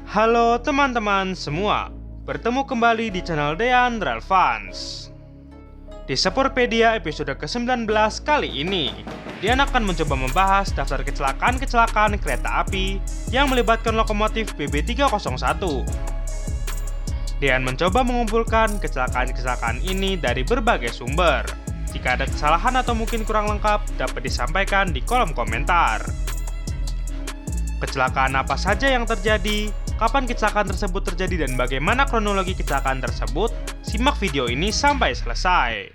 Halo teman-teman semua, bertemu kembali di channel Dean Relevance. Di Sepurpedia episode ke-19 kali ini, Dean akan mencoba membahas daftar kecelakaan-kecelakaan kereta api yang melibatkan lokomotif BB301. Dean mencoba mengumpulkan kecelakaan-kecelakaan ini dari berbagai sumber. Jika ada kesalahan atau mungkin kurang lengkap, dapat disampaikan di kolom komentar. Kecelakaan apa saja yang terjadi, kapan kecelakaan tersebut terjadi, dan bagaimana kronologi kecelakaan tersebut? Simak video ini sampai selesai.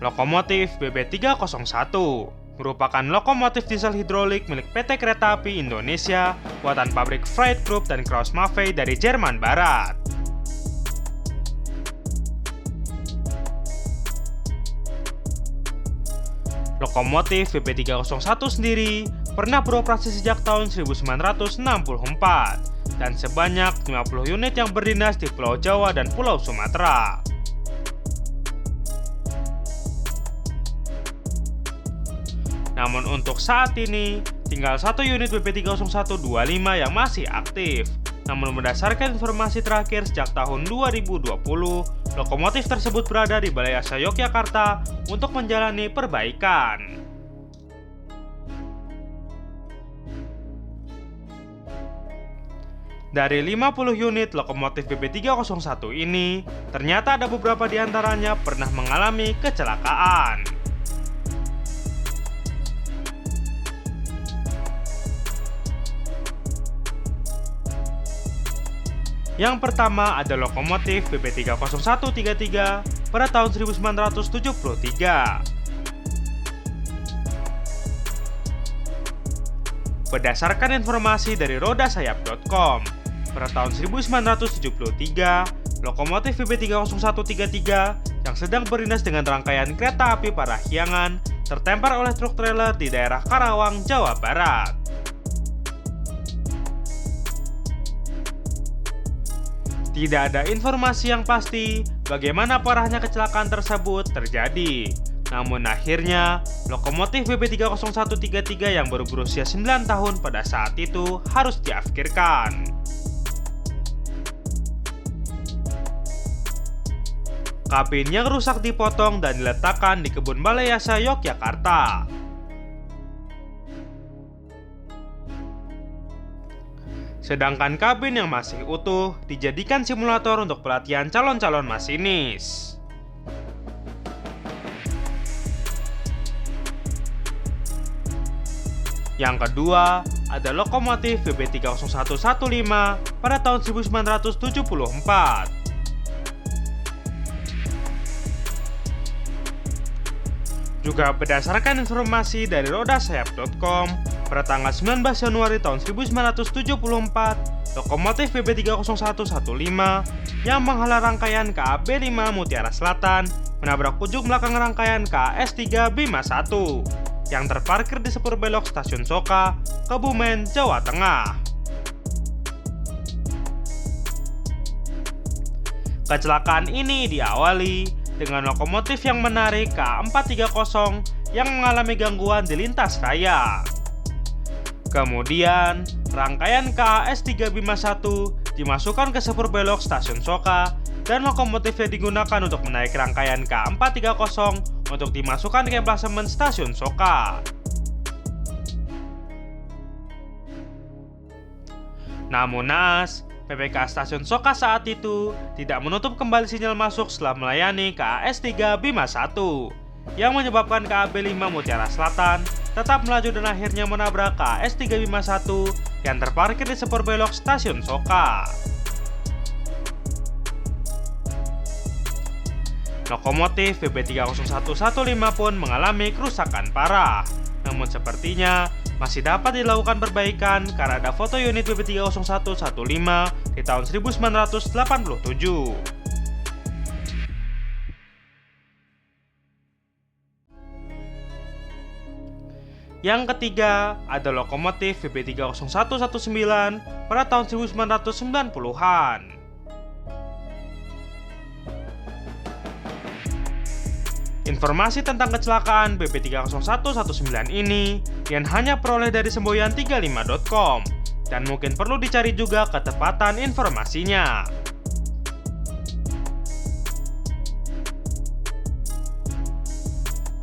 Lokomotif BB301 merupakan lokomotif diesel hidrolik milik PT Kereta Api Indonesia buatan pabrik Freight Group dan Krauss-Maffei dari Jerman Barat. Lokomotif BB301 sendiri pernah beroperasi sejak tahun 1964 dan sebanyak 50 unit yang berdinas di Pulau Jawa dan Pulau Sumatera. Namun untuk saat ini, tinggal satu unit BB30125 yang masih aktif. Namun berdasarkan informasi terakhir sejak tahun 2020, lokomotif tersebut berada di Balai Asa Yogyakarta untuk menjalani perbaikan. Dari 50 unit lokomotif BB301 ini, ternyata ada beberapa di antaranya pernah mengalami kecelakaan. Yang pertama ada lokomotif BB30133 pada tahun 1973. Berdasarkan informasi dari rodasayap.com, pada tahun 1973, lokomotif BB30133 yang sedang berdinas dengan rangkaian kereta api Parahyangan tertempar oleh truk trailer di daerah Karawang, Jawa Barat. Tidak ada informasi yang pasti bagaimana parahnya kecelakaan tersebut terjadi. Namun akhirnya, lokomotif BB30133 yang baru berusia 9 tahun pada saat itu harus diafkirkan. Kabin yang rusak dipotong dan diletakkan di Kebun Balai Asa Yogyakarta. Sedangkan kabin yang masih utuh dijadikan simulator untuk pelatihan calon-calon masinis. Yang kedua, ada lokomotif BB30115 pada tahun 1974. Juga berdasarkan informasi dari rodasayap.com, pada tanggal 19 Januari tahun 1974, lokomotif BB30115 yang menghala rangkaian KA B5 Mutiara Selatan menabrak ujung belakang rangkaian KA S3 Bima 1 yang terparkir di sepur belok Stasiun Soka, Kebumen, Jawa Tengah. Kecelakaan ini diawali dengan lokomotif yang menarik KA 430 yang mengalami gangguan di lintas raya. Kemudian, rangkaian KA S3 Bima 1 dimasukkan ke sepur belok Stasiun Soka dan lokomotifnya digunakan untuk menaiki rangkaian KA 430 untuk dimasukkan ke emplasemen Stasiun Soka. Namun naas, PPK Stasiun Soka saat itu tidak menutup kembali sinyal masuk setelah melayani KA S3 Bima 1 yang menyebabkan KA B5 Mutiara Selatan tetap melaju dan akhirnya menabrak KA S3 Bima 1 yang terparkir di sepur belok Stasiun Soka. Lokomotif BB30115 pun mengalami kerusakan parah. namun sepertinya masih dapat dilakukan perbaikan karena ada foto unit BP30115 di tahun 1987. Yang ketiga ada lokomotif BP30119 pada tahun 1990-an. Informasi tentang kecelakaan BP30119 ini yang hanya peroleh dari semboyan35.com dan mungkin perlu dicari juga ketepatan informasinya.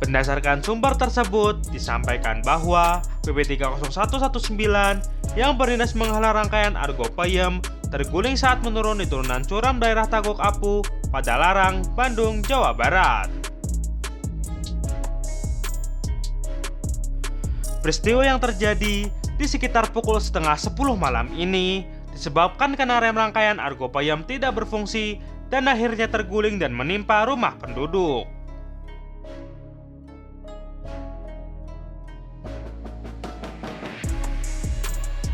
Berdasarkan sumber tersebut, disampaikan bahwa BP30119 yang berdinas menghalau rangkaian Argo Payem terguling saat menurun di turunan curam daerah Tagok Apu, Padalarang, Bandung, Jawa Barat. Peristiwa yang terjadi di sekitar pukul setengah 10 malam ini disebabkan karena rem rangkaian Argo Payem tidak berfungsi dan akhirnya terguling dan menimpa rumah penduduk.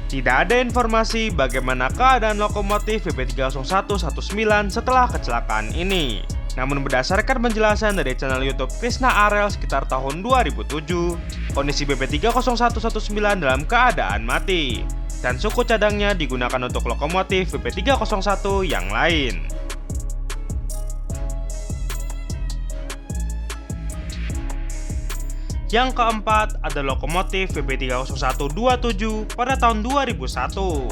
Tidak ada informasi bagaimana keadaan lokomotif BP30119 setelah kecelakaan ini. Namun berdasarkan penjelasan dari channel YouTube Krishna Arel sekitar tahun 2007, kondisi BP30119 dalam keadaan mati, dan suku cadangnya digunakan untuk lokomotif BP301 yang lain. Yang keempat ada lokomotif BP30127 pada tahun 2001.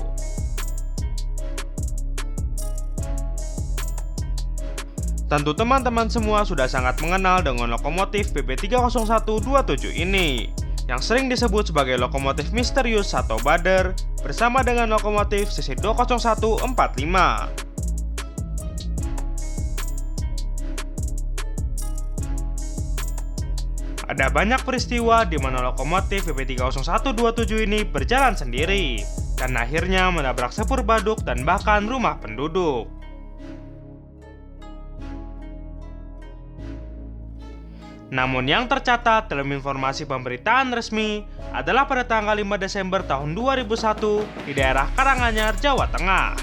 Tentu teman-teman semua sudah sangat mengenal dengan lokomotif BP30127 ini, yang sering disebut sebagai lokomotif misterius atau Bader, bersama dengan lokomotif CC20145. Ada banyak peristiwa di mana lokomotif BP30127 ini berjalan sendiri, dan akhirnya menabrak sepur baduk dan bahkan rumah penduduk. Namun yang tercatat dalam informasi pemberitaan resmi adalah pada tanggal 5 Desember tahun 2001 di daerah Karanganyar, Jawa Tengah.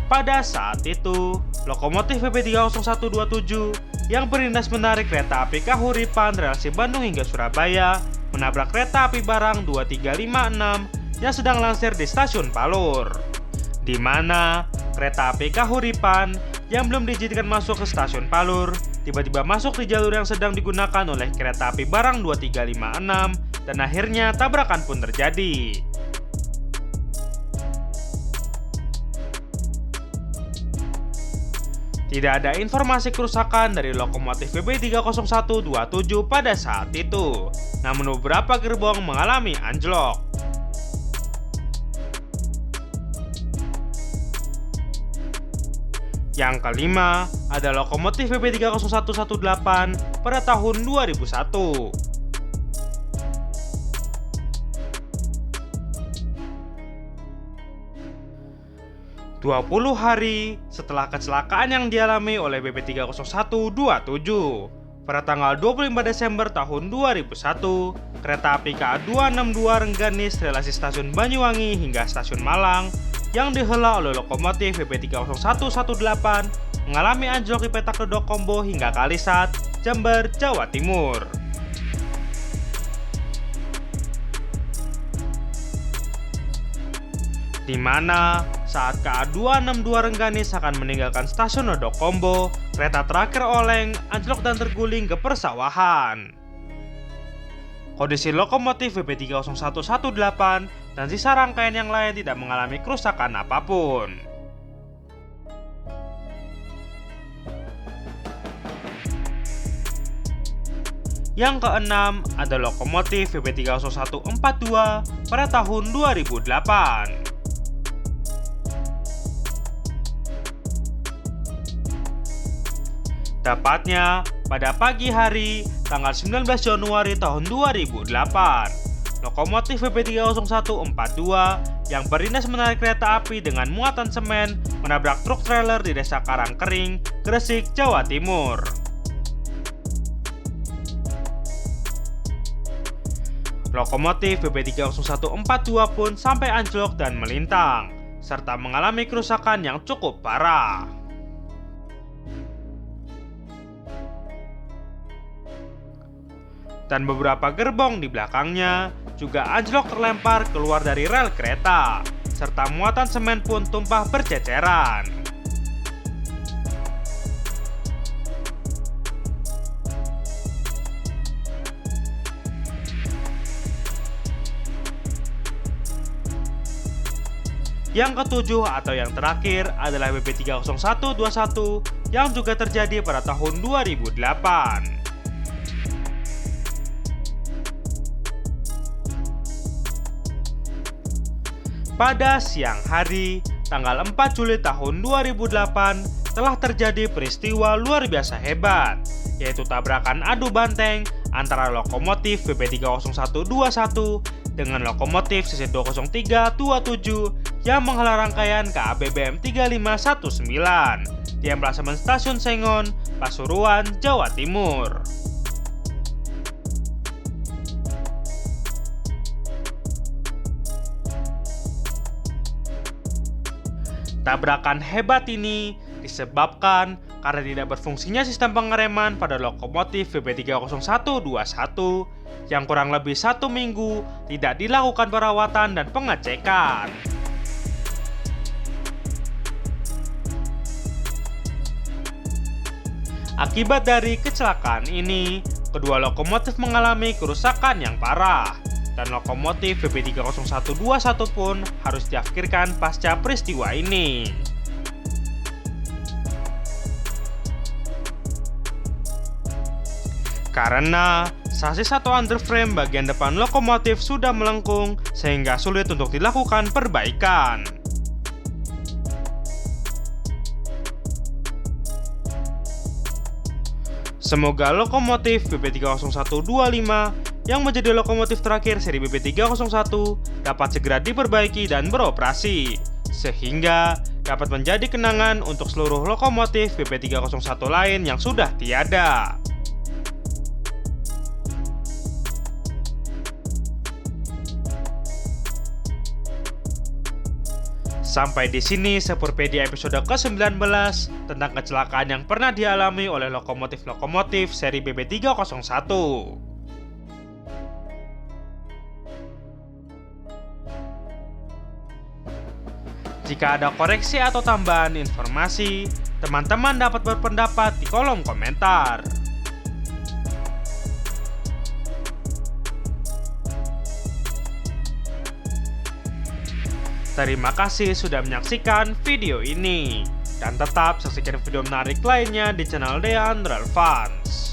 Pada saat itu, lokomotif BP30127 yang berdinas menarik kereta api Kahuripan relasi Bandung hingga Surabaya menabrak kereta api barang 2356 yang sedang lansir di stasiun Palur, di mana kereta api Kahuripan yang belum diizinkan masuk ke stasiun Palur tiba-tiba masuk di jalur yang sedang digunakan oleh kereta api barang 2356 dan akhirnya tabrakan pun terjadi. Tidak ada informasi kerusakan dari lokomotif BP30127 pada saat itu, namun beberapa gerbong mengalami anjlok. Yang kelima ada lokomotif BP30118 pada tahun 2001. Dua 20 hari setelah kecelakaan yang dialami oleh BP30127, pada tanggal 25 Desember tahun 2001, kereta api KA262 Rengganis relasi stasiun Banyuwangi hingga stasiun Malang yang dihela oleh lokomotif BP30118 mengalami anjlok di petak Dodok Kombo hingga Kalisat, Jember, Jawa Timur. Di mana saat KA262 Rengganis akan meninggalkan stasiun Dodok Kombo, kereta terakhir oleng, anjlok dan terguling ke persawahan. Kondisi lokomotif BP30118 dan sisa rangkaian yang lain tidak mengalami kerusakan apapun. Yang keenam ada lokomotif BP30142 pada tahun 2008. Tepatnya pada pagi hari tanggal 19 Januari tahun 2008, lokomotif BP30142 yang berdinas menarik kereta api dengan muatan semen menabrak truk trailer di Desa Karangkering, Gresik, Jawa Timur. Lokomotif BB30142 pun sampai anjlok dan melintang, serta mengalami kerusakan yang cukup parah. Dan beberapa gerbong di belakangnya juga anjlok terlempar keluar dari rel kereta, serta muatan semen pun tumpah berceceran. Yang ketujuh atau yang terakhir adalah BB30121 yang juga terjadi pada tahun 2008. Pada siang hari, tanggal 4 Juli tahun 2008, telah terjadi peristiwa luar biasa hebat, yaitu tabrakan adu banteng antara lokomotif BB30121 dengan lokomotif CC20327 yang menghela rangkaian KABBM 3519 di emplasemen Stasiun Sengon, Pasuruan, Jawa Timur. Tabrakan hebat ini disebabkan karena tidak berfungsinya sistem pengereman pada lokomotif BB30121 yang kurang lebih 1 minggu tidak dilakukan perawatan dan pengecekan. Akibat dari kecelakaan ini, kedua lokomotif mengalami kerusakan yang parah, dan lokomotif BB30121 pun harus diakhirkan pasca peristiwa ini. Karena sasis atau underframe bagian depan lokomotif sudah melengkung sehingga sulit untuk dilakukan perbaikan. Semoga lokomotif BB30125 yang menjadi lokomotif terakhir seri BB301 dapat segera diperbaiki dan beroperasi, sehingga dapat menjadi kenangan untuk seluruh lokomotif BB301 lain yang sudah tiada. Sampai di sini Sepurpedia episode ke-19 tentang kecelakaan yang pernah dialami oleh lokomotif-lokomotif seri BB301. Jika ada koreksi atau tambahan informasi, teman-teman dapat berpendapat di kolom komentar. Terima kasih sudah menyaksikan video ini, dan tetap saksikan video menarik lainnya di channel Dean Relevance.